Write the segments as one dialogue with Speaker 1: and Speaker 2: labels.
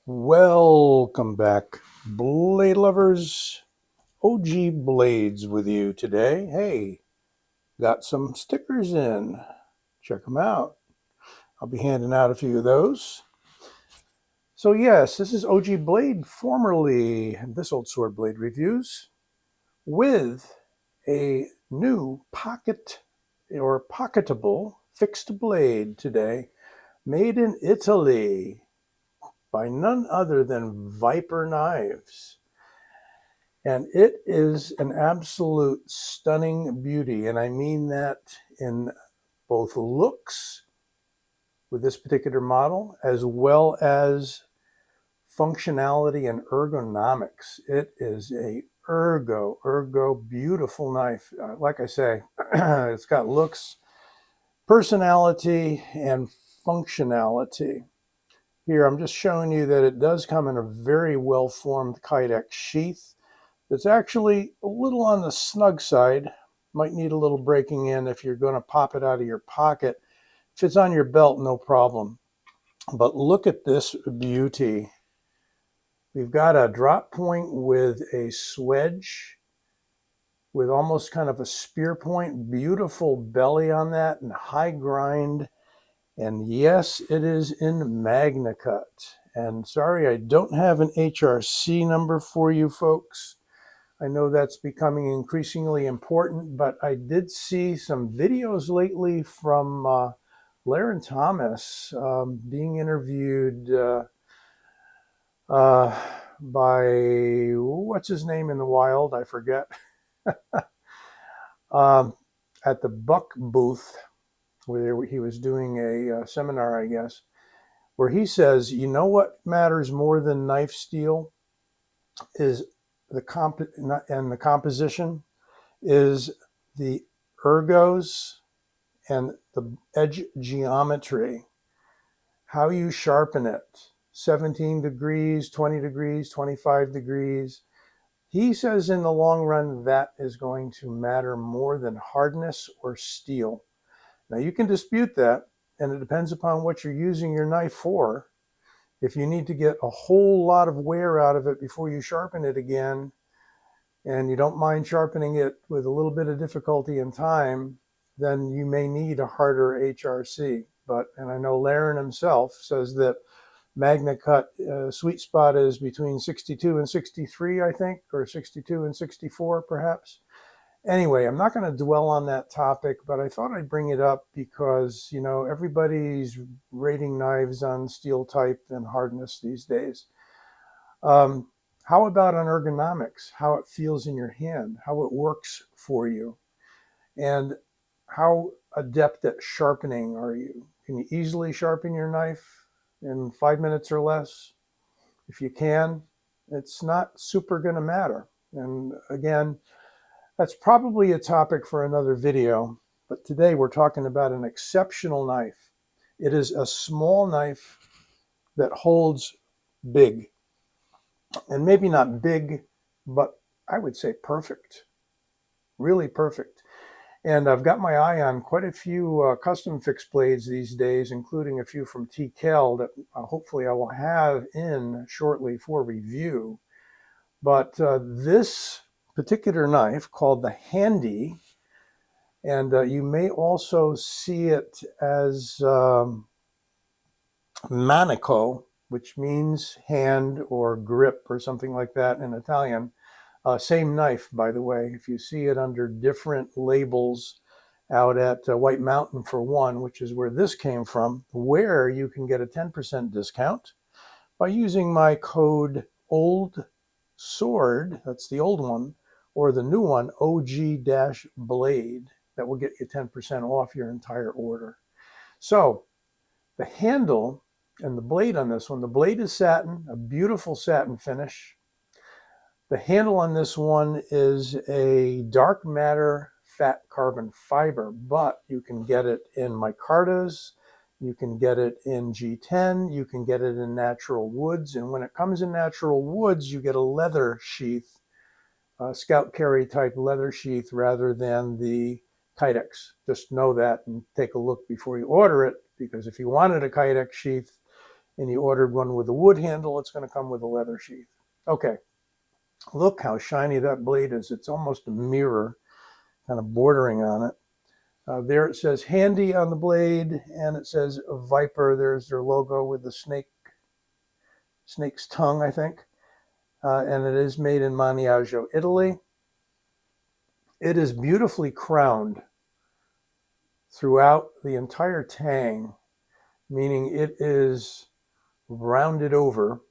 Speaker 1: Welcome back, blade lovers. OG Blades with you today. Hey, got some stickers in. Check them out. I'll be handing out a few of those. So yes, this is OG Blade, formerly This Old Sword Blade Reviews, with a new pocket or pocketable fixed blade today, made in Italy by none other than Viper Knives. And it is an absolute stunning beauty. And I mean that in both looks with this particular model, as well as functionality and ergonomics. It is a ergo beautiful knife. Like I say, it's got looks, personality, and functionality. Here, I'm just showing you that it does come in a very well-formed Kydex sheath. It's actually a little on the snug side. Might need a little breaking in if you're going to pop it out of your pocket. If it's on your belt, no problem. But look at this beauty. We've got a drop point with a swedge with almost kind of a spear point. Beautiful belly on that and high grind. And yes, it is in MagnaCut. And sorry, I don't have an HRC number for you folks. I know that's becoming increasingly important, but I did see some videos lately from Laren Thomas being interviewed by, what's his name in the wild? I forget. At the Buck booth, where he was doing a seminar, I guess, where he says, you know what matters more than knife steel is the composition, is the ergos and the edge geometry, how you sharpen it, 17 degrees, 20 degrees, 25 degrees. He says in the long run, that is going to matter more than hardness or steel. Now you can dispute that, and it depends upon what you're using your knife for. If you need to get a whole lot of wear out of it before you sharpen it again, and you don't mind sharpening it with a little bit of difficulty and time, then you may need a harder HRC. And I know Laren himself says that MagnaCut sweet spot is between 62 and 63, I think, or 62 and 64 perhaps. Anyway, I'm not going to dwell on that topic, but I thought I'd bring it up because, you know, everybody's rating knives on steel type and hardness these days. How about on ergonomics? How it feels in your hand, how it works for you, and how adept at sharpening are you? Can you easily sharpen your knife in 5 minutes or less? If you can, it's not super going to matter. And again, that's probably a topic for another video, but today we're talking about an exceptional knife. It is a small knife that holds big, and maybe not big, but I would say perfect, really perfect. And I've got my eye on quite a few custom fixed blades these days, including a few from TCal that hopefully I will have in shortly for review. But this particular knife, called the Handy, and you may also see it as manico, which means hand or grip or something like that in Italian. Same knife, by the way. If you see it under different labels out at White Mountain for one, which is where this came from, where you can get a 10% discount by using my code OLDSWORD, that's the old one, or the new one, OG-Blade, that will get you 10% off your entire order. So the handle and the blade on this one, the blade is satin, a beautiful satin finish. The handle on this one is a dark matter fat carbon fiber, but you can get it in micartas, you can get it in G10, you can get it in natural woods, and when it comes in natural woods, you get a leather sheath, scout carry type leather sheath rather than the Kydex. Just know that and take a look before you order it, because if you wanted a Kydex sheath, and you ordered one with a wood handle, it's going to come with a leather sheath. Okay, look how shiny that blade is. It's almost a mirror, kind of bordering on it. There it says Handy on the blade, and it says Viper. There's their logo with the snake's tongue, I think. And it is made in Maniaggio, Italy. It is beautifully crowned throughout the entire tang, meaning it is rounded over,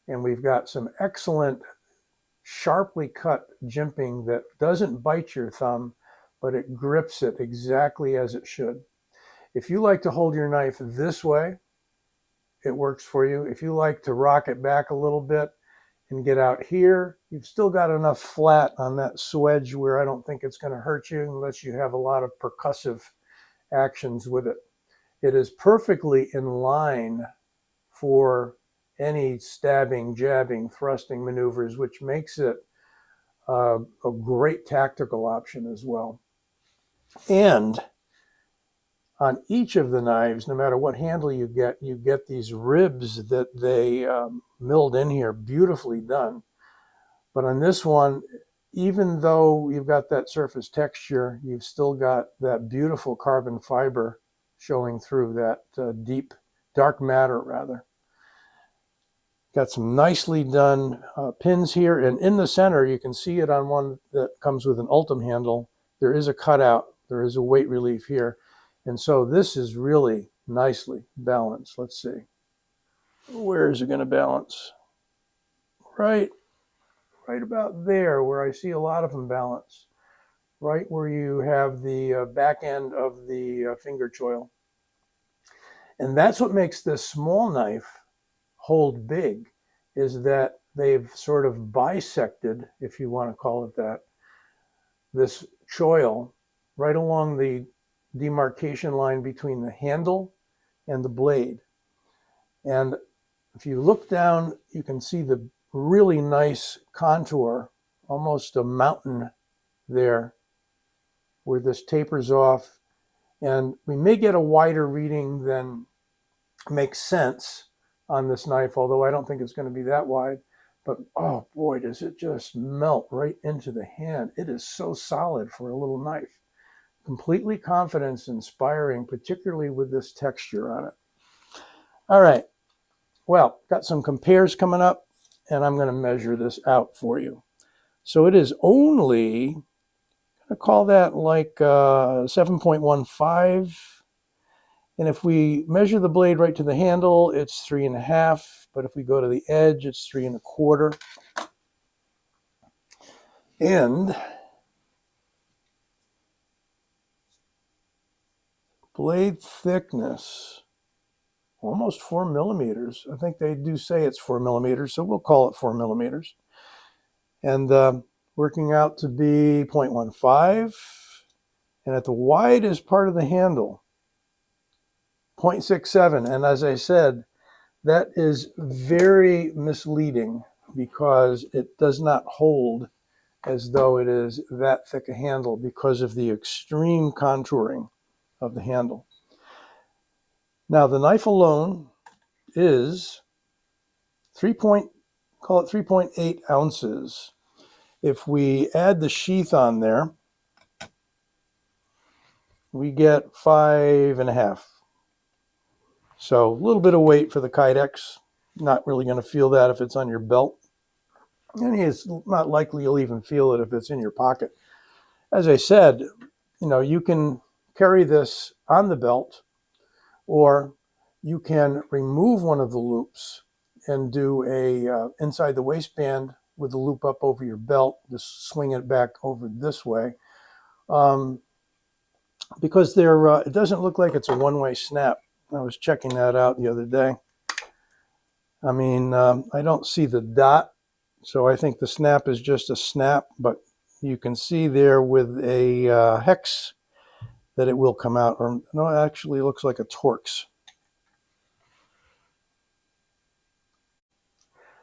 Speaker 1: and we've got some excellent sharply cut jimping that doesn't bite your thumb, but it grips it exactly as it should. If you like to hold your knife this way, it works for you. If you like to rock it back a little bit and get out here, you've still got enough flat on that swedge where I don't think it's going to hurt you unless you have a lot of percussive actions with it. It is perfectly in line for any stabbing, jabbing, thrusting maneuvers, which makes it a great tactical option as well. And on each of the knives, no matter what handle you get these ribs that they milled in here, beautifully done. But on this one, even though you've got that surface texture, you've still got that beautiful carbon fiber showing through, that deep, dark matter rather. Got some nicely done pins here, and in the center, you can see it on one that comes with an Ultim handle. There is a cutout, there is a weight relief here. And so this is really nicely balanced. Let's see. Where is it going to balance? Right about there where I see a lot of them balance. Right where you have the back end of the finger choil. And that's what makes this small knife hold big, is that they've sort of bisected, if you want to call it that, this choil right along the demarcation line between the handle and the blade. And if you look down, you can see the really nice contour, almost a mountain there where this tapers off. And we may get a wider reading than makes sense on this knife, although I don't think it's going to be that wide. But oh boy, does it just melt right into the hand. It is so solid for a little knife. Completely confidence inspiring, particularly with this texture on it. All right, well, got some compares coming up, and I'm going to measure this out for you. So it is only, I'm going to call that like 7.15. And if we measure the blade right to the handle, it's 3.5. But if we go to the edge, it's 3.25. And blade thickness, almost 4 millimeters. I think they do say it's 4 millimeters, so we'll call it 4 millimeters. And working out to be 0.15. And at the widest part of the handle, 0.67. And as I said, that is very misleading because it does not hold as though it is that thick a handle because of the extreme contouring of the handle. Now the knife alone is 3.8 ounces. If we add the sheath on there, we get 5.5. So a little bit of weight for the Kydex. Not really going to feel that if it's on your belt. And it's not likely you'll even feel it if it's in your pocket. As I said, you know, you can carry this on the belt, or you can remove one of the loops and do a inside the waistband with the loop up over your belt, just swing it back over this way. Because it doesn't look like it's a one-way snap. I was checking that out the other day. I mean, I don't see the dot, so I think the snap is just a snap, but you can see there with a hex that it will come out, or no, it actually looks like a Torx.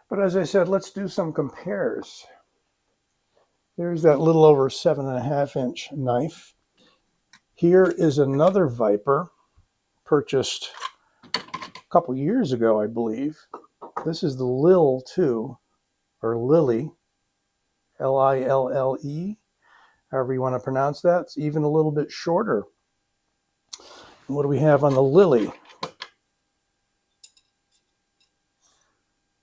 Speaker 1: But as I said, let's do some compares. Here's that little over 7.5-inch knife. Here is another Viper, purchased a couple years ago, I believe. This is the Lil 2, or Lily, Lille, however you want to pronounce that. It's even a little bit shorter. And what do we have on the Lily?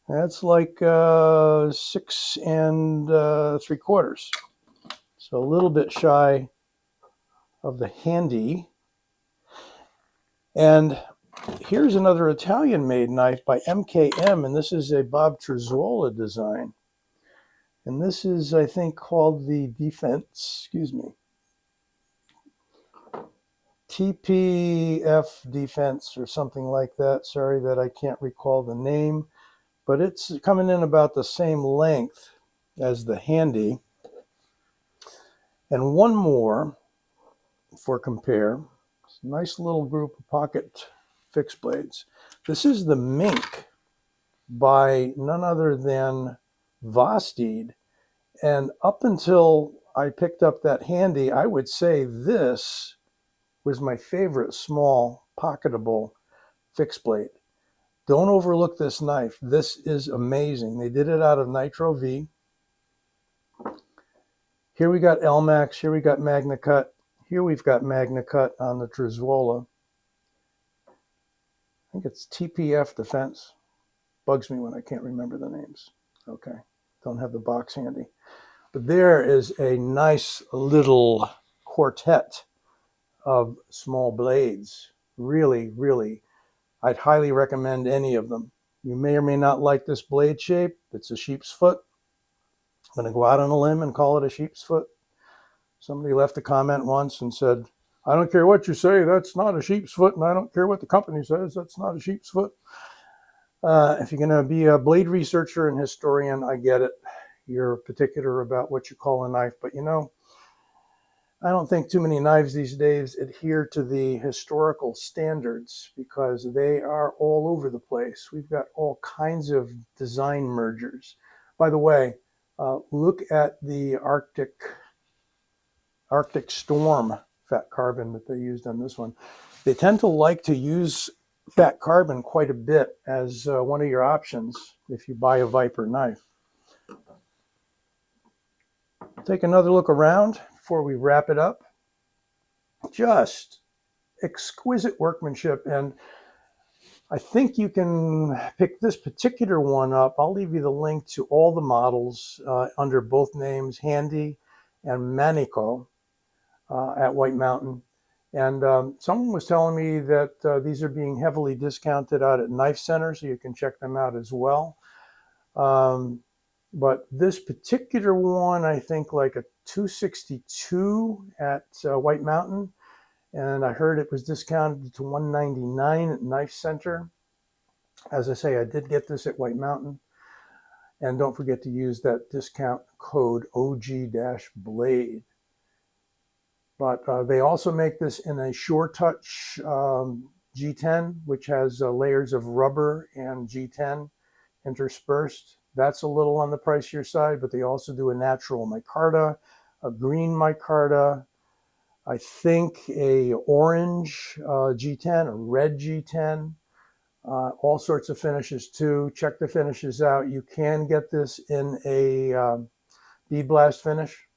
Speaker 1: That's like 6 3/4. So a little bit shy of the Handy. And here's another Italian-made knife by MKM, and this is a Bob Trezola design. And this is, I think, called the TPF Defense or something like that. Sorry that I can't recall the name, but it's coming in about the same length as the Handy. And one more for compare. Nice little group of pocket fixed blades. This is the Mink by none other than Vosteed. And up until I picked up that Handy, I would say this was my favorite small pocketable fixed blade. Don't overlook this knife. This is amazing. They did it out of Nitro V. Here we got Elmax. Here we got Magna Cut. Here we've got Magna Cut on the Trezola. I think it's TPF Defense. Bugs me when I can't remember the names. Okay, don't have the box handy. But there is a nice little quartet of small blades. Really, really, I'd highly recommend any of them. You may or may not like this blade shape. It's a sheep's foot. I'm going to go out on a limb and call it a sheep's foot. Somebody left a comment once and said, I don't care what you say, that's not a sheep's foot, and I don't care what the company says, that's not a sheep's foot. If you're going to be a blade researcher and historian, I get it. You're particular about what you call a knife, but you know, I don't think too many knives these days adhere to the historical standards because they are all over the place. We've got all kinds of design mergers. By the way, look at the Arctic Storm fat carbon that they used on this one. They tend to like to use fat carbon quite a bit as one of your options if you buy a Viper knife. Take another look around before we wrap it up. Just exquisite workmanship, and I think you can pick this particular one up. I'll leave you the link to all the models under both names, Handy and Manico, at White Mountain. And someone was telling me that these are being heavily discounted out at Knife Center, so you can check them out as well. But this particular one, I think like a 262 at White Mountain. And I heard it was discounted to $199 at Knife Center. As I say, I did get this at White Mountain. And don't forget to use that discount code OG-Blade. But they also make this in a Sure Touch G10, which has layers of rubber and G10 interspersed. That's a little on the pricier side, but they also do a natural micarta, a green micarta, I think a orange G10, a red G10, all sorts of finishes too. Check the finishes out. You can get this in a bead blast finish,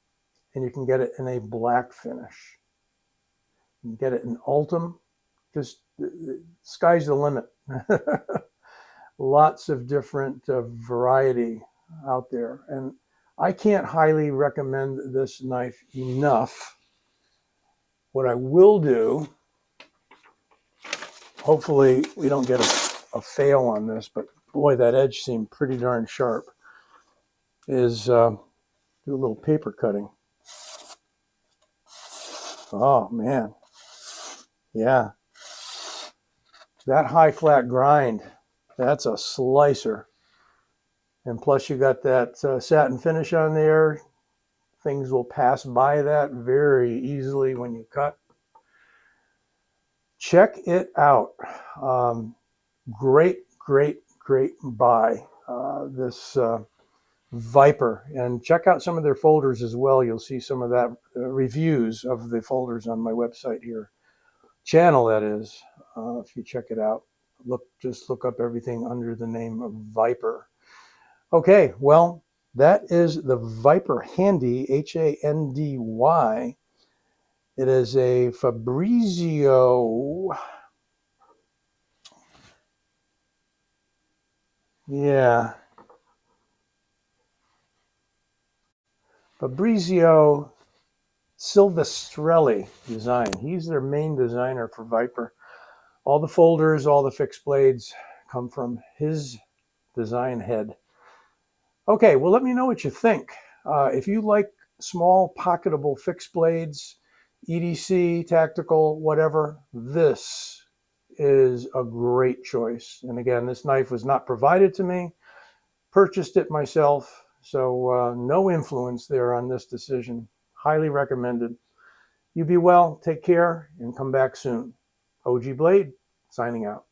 Speaker 1: and you can get it in a black finish. You can get it in Ultim. Just sky's the limit. Lots of different variety out there. And I can't highly recommend this knife enough. What I will do, hopefully we don't get a fail on this, but boy, that edge seemed pretty darn sharp, is do a little paper cutting. Oh, man. Yeah. That high flat grind, that's a slicer. And plus you got that satin finish on there. Things will pass by that very easily when you cut. Check it out. Great, great, great buy. This Viper. And check out some of their folders as well. You'll see some of that reviews of the folders on my website here. Channel, that is, if you check it out. just look up everything under the name of Viper. Okay, well, that is the Viper Handy, Handy. It is a Fabrizio. Yeah, Fabrizio Silvestrelli design. He's their main designer for Viper. All the folders, all the fixed blades come from his design head. Okay, well, let me know what you think. If you like small pocketable fixed blades, EDC, tactical, whatever, this is a great choice. And again, this knife was not provided to me, purchased it myself, so no influence there on this decision. Highly recommended. You be well, take care, and come back soon. OG Blade, signing out.